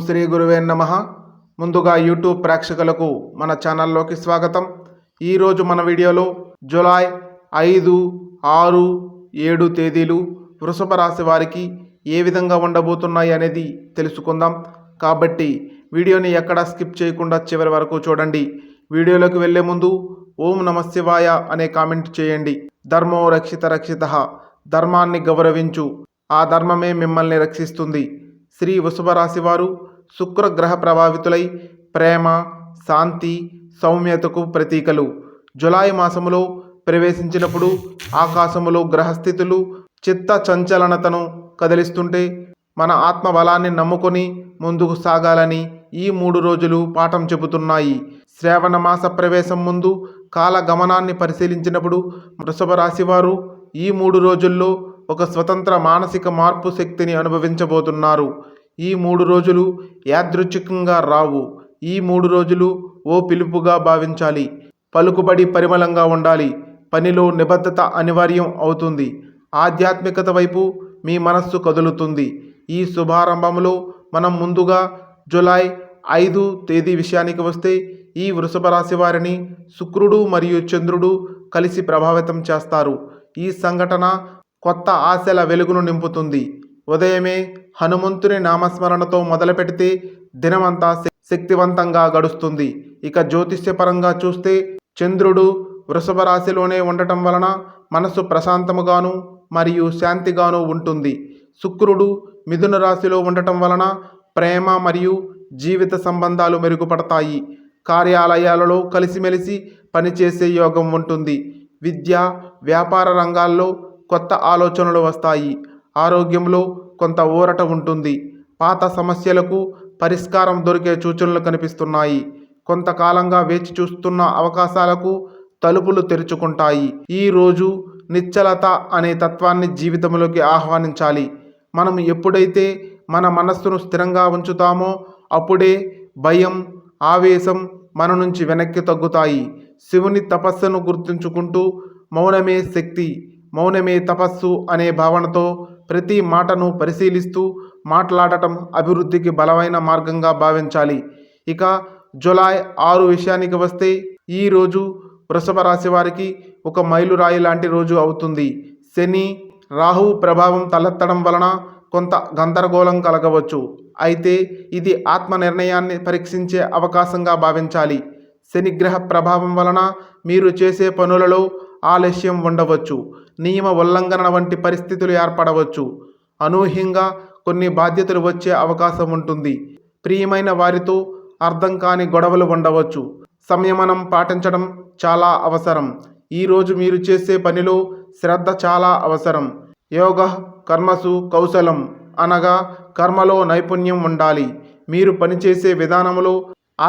శ్రీ గురువే నమః. ముందుగా యూట్యూబ్ ప్రేక్షకులకు మన ఛానల్లోకి స్వాగతం. ఈరోజు మన వీడియోలో జూలై 5, 6, 7 తేదీలు వృషభ రాశి వారికి ఏ విధంగా ఉండబోతున్నాయి అనేది తెలుసుకుందాం. కాబట్టి వీడియోని ఎక్కడా స్కిప్ చేయకుండా చివరి వరకు చూడండి. వీడియోలోకి వెళ్ళే ముందు ఓం నమః శివాయ అనే కామెంట్ చేయండి. ధర్మో రక్షిత రక్షితః, ధర్మాన్ని గౌరవించు, ఆ ధర్మమే మిమ్మల్ని రక్షిస్తుంది. శ్రీ వృషభ రాశి వారు శుక్రగ్రహ ప్రభావితులై ప్రేమ, శాంతి, సౌమ్యతకు ప్రతీకలు. జులై మాసములో ప్రవేశించినప్పుడు ఆకాశములో గ్రహస్థితులు చిత్త చంచలనతను కదిలిస్తుంటే మన ఆత్మ బలాన్ని నమ్ముకొని ముందుకు సాగాలని ఈ 3 రోజులు పాఠం చెబుతున్నాయి. శ్రావణ మాస ప్రవేశం ముందు కాల గమనాన్ని పరిశీలించినప్పుడు వృషభ రాశి వారు ఈ 3 రోజుల్లో ఒక స్వతంత్ర మానసిక మార్పు శక్తిని అనుభవించబోతున్నారు. ఈ 3 రోజులు యాదృచ్ఛికంగా రావు. ఈ 3 రోజులు ఓ పిలుపుగా భావించాలి. పలుకుబడి పరిమళంగా ఉండాలి. పనిలో నిబద్ధత అనివార్యం అవుతుంది. ఆధ్యాత్మికత వైపు మీ మనస్సు కదులుతుంది. ఈ శుభారంభంలో మనం ముందుగా జూలై 5 తేదీ విషయానికి వస్తే ఈ వృషభ రాశి వారిని శుక్రుడు మరియు చంద్రుడు కలిసి ప్రభావితం చేస్తారు. ఈ సంఘటన కొత్త ఆశల వెలుగును నింపుతుంది. ఉదయమే హనుమంతుని నామస్మరణతో మొదలుపెడితే దినమంతా శక్తివంతంగా గడుస్తుంది. ఇక జ్యోతిష్యపరంగా చూస్తే చంద్రుడు వృషభ రాశిలోనే ఉండటం వలన మనసు ప్రశాంతముగాను మరియు శాంతిగాను ఉంటుంది. శుక్రుడు మిథున రాశిలో ఉండటం వలన ప్రేమ మరియు జీవిత సంబంధాలు మెరుగుపడతాయి. కార్యాలయాలలో కలిసిమెలిసి పనిచేసే యోగం ఉంటుంది. విద్య, వ్యాపార రంగాల్లో కొత్త ఆలోచనలు వస్తాయి. ఆరోగ్యంలో కొంత ఊరట ఉంటుంది. పాత సమస్యలకు పరిష్కారం దొరికే సూచనలు కనిపిస్తున్నాయి. కొంతకాలంగా వేచి చూస్తున్న అవకాశాలకు తలుపులు తెరుచుకుంటాయి. ఈ రోజు నిశ్చలత అనే తత్వాన్ని జీవితంలోకి ఆహ్వానించాలి. మనం ఎప్పుడైతే మన మనస్సును స్థిరంగా ఉంచుతామో అప్పుడే భయం, ఆవేశం మన నుంచి వెనక్కి తగ్గుతాయి. శివుని తపస్సును గుర్తుంచుకుంటూ మౌనమే శక్తి, మౌనమే తపస్సు అనే భావనతో ప్రతి మాటను పరిశీలిస్తూ మాట్లాడటం అభివృద్ధికి బలమైన మార్గంగా భావించాలి. ఇక జూలై 6 విషయానికి వస్తే ఈ రోజు వృషభ రాశి వారికి ఒక మైలురాయి లాంటి రోజు అవుతుంది. శని, రాహువు ప్రభావం తలెత్తడం వలన కొంత గందరగోళం కలగవచ్చు. అయితే ఇది ఆత్మ నిర్ణయాన్ని పరీక్షించే అవకాశంగా భావించాలి. శనిగ్రహ ప్రభావం వలన మీరు చేసే పనులలో ఆలస్యం ఉండవచ్చు. నియమ ఉల్లంఘన వంటి పరిస్థితులు ఏర్పడవచ్చు. అనూహ్యంగా కొన్ని బాధ్యతలు వచ్చే అవకాశం ఉంటుంది. ప్రియమైన వారితో అర్థం కాని గొడవలు ఉండవచ్చు. సంయమనం పాటించడం చాలా అవసరం. ఈరోజు మీరు చేసే పనిలో శ్రద్ధ చాలా అవసరం. యోగ కర్మసు కౌశలం అనగా కర్మలో నైపుణ్యం ఉండాలి. మీరు పనిచేసే విధానంలో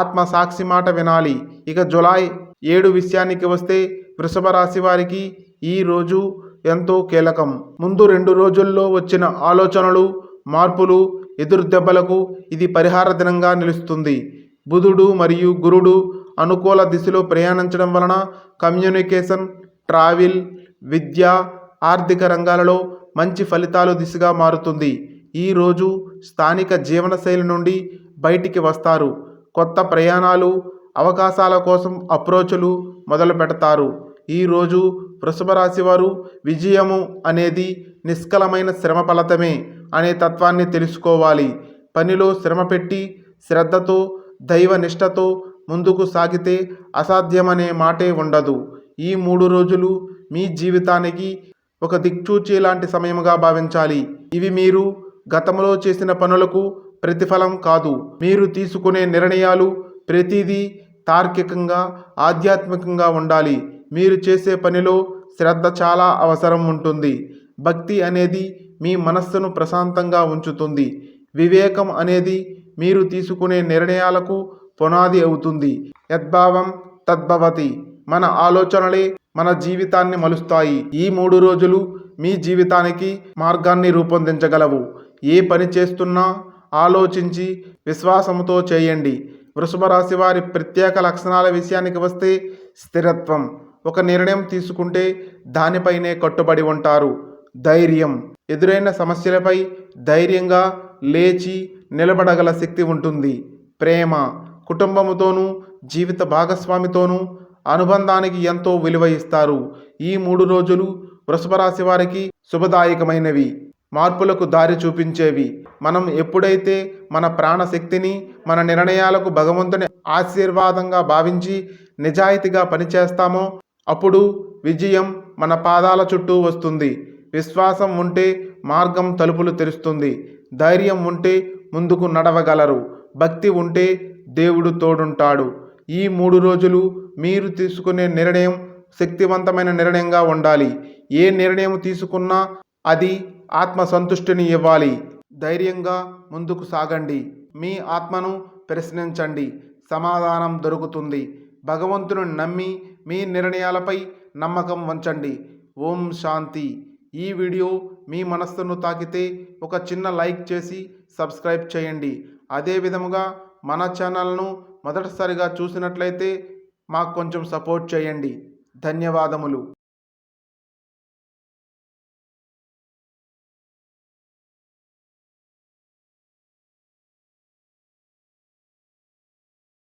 ఆత్మ సాక్షి మాట వినాలి. ఇక జూలై 7 విషయానికి వస్తే వృషభ రాశి వారికి ఈ రోజు ఎంతో కీలకం. ముందు 2 రోజుల్లో వచ్చిన ఆలోచనలు, మార్పులు, ఎదురు దెబ్బలకు ఇది పరిహార దినంగా నిలుస్తుంది. బుధుడు మరియు గురుడు అనుకూల దిశలో ప్రయాణించడం వలన కమ్యూనికేషన్, ట్రావెల్, విద్య, ఆర్థిక రంగాలలో మంచి ఫలితాలు దిశగా మారుతుంది. ఈరోజు స్థానిక జీవనశైలి నుండి బయటికి వస్తారు. కొత్త ప్రయాణాలు, అవకాశాల కోసం అప్రోచులు మొదలు పెడతారు. ఈరోజు వృషభ రాశి వారు విజయము అనేది నిష్కలమైన శ్రమ ఫలితమే అనే తత్వాన్ని తెలుసుకోవాలి. పనిలో శ్రమ పెట్టి శ్రద్ధతో, దైవ నిష్టతో ముందుకు సాగితే అసాధ్యమనే మాటే ఉండదు. ఈ 3 రోజులు మీ జీవితానికి ఒక దిక్చూచి లాంటి సమయముగా భావించాలి. ఇవి మీరు గతంలో చేసిన పనులకు ప్రతిఫలం కాదు. మీరు తీసుకునే నిర్ణయాలు ప్రతిదీ తార్కికంగా, ఆధ్యాత్మికంగా ఉండాలి. మీరు చేసే పనిలో శ్రద్ధ చాలా అవసరం ఉంటుంది. భక్తి అనేది మీ మనస్సును ప్రశాంతంగా ఉంచుతుంది. వివేకం అనేది మీరు తీసుకునే నిర్ణయాలకు పునాది అవుతుంది. యద్భావం తద్భవతి. మన ఆలోచనలే మన జీవితాన్ని మలుస్తాయి. ఈ 3 రోజులు మీ జీవితానికి మార్గాన్ని రూపొందించగలవు. ఏ పని చేస్తున్నా ఆలోచించి విశ్వాసంతో చేయండి. వృషభ రాశి వారి ప్రత్యేక లక్షణాల విషయానికి వస్తే స్థిరత్వం. ఒక నిర్ణయం తీసుకుంటే దానిపైనే కట్టుబడి ఉంటారు. ధైర్యం. ఎదురైన సమస్యలపై ధైర్యంగా లేచి నిలబడగల శక్తి ఉంటుంది. ప్రేమ, కుటుంబముతోనూ జీవిత భాగస్వామితోనూ అనుబంధానికి ఎంతో విలువ ఇస్తారు. ఈ 3 రోజులు వృషభ రాశి వారికి శుభదాయకమైనవి, మార్పులకు దారి చూపించేవి. మనం ఎప్పుడైతే మన ప్రాణశక్తిని, మన నిర్ణయాలకు భగవంతుని ఆశీర్వాదంగా భావించి నిజాయితీగా పనిచేస్తామో అప్పుడు విజయం మన పాదాల చుట్టూ వస్తుంది. విశ్వాసం ఉంటే మార్గం తలుపులు తెరుస్తుంది. ధైర్యం ఉంటే ముందుకు నడవగలరు. భక్తి ఉంటే దేవుడు తోడుంటాడు. ఈ 3 రోజులు మీరు తీసుకునే నిర్ణయం శక్తివంతమైన నిర్ణయంగా ఉండాలి. ఏ నిర్ణయం తీసుకున్నా అది ఆత్మసంతుష్టిని ఇవ్వాలి. ధైర్యంగా ముందుకు సాగండి. మీ ఆత్మను ప్రశ్నించండి, సమాధానం దొరుకుతుంది. భగవంతుని నమ్మి మీ నిర్ణయాలపై నమ్మకం ఉంచండి. ఓం శాంతి. ఈ వీడియో మీ మనస్సును తాకితే ఒక చిన్న లైక్ చేసి సబ్స్క్రైబ్ చేయండి. అదే విధముగా మన ఛానల్ను మొదటిసారిగా చూసినట్లయితే మాకు కొంచెం సపోర్ట్ చేయండి. ధన్యవాదములు.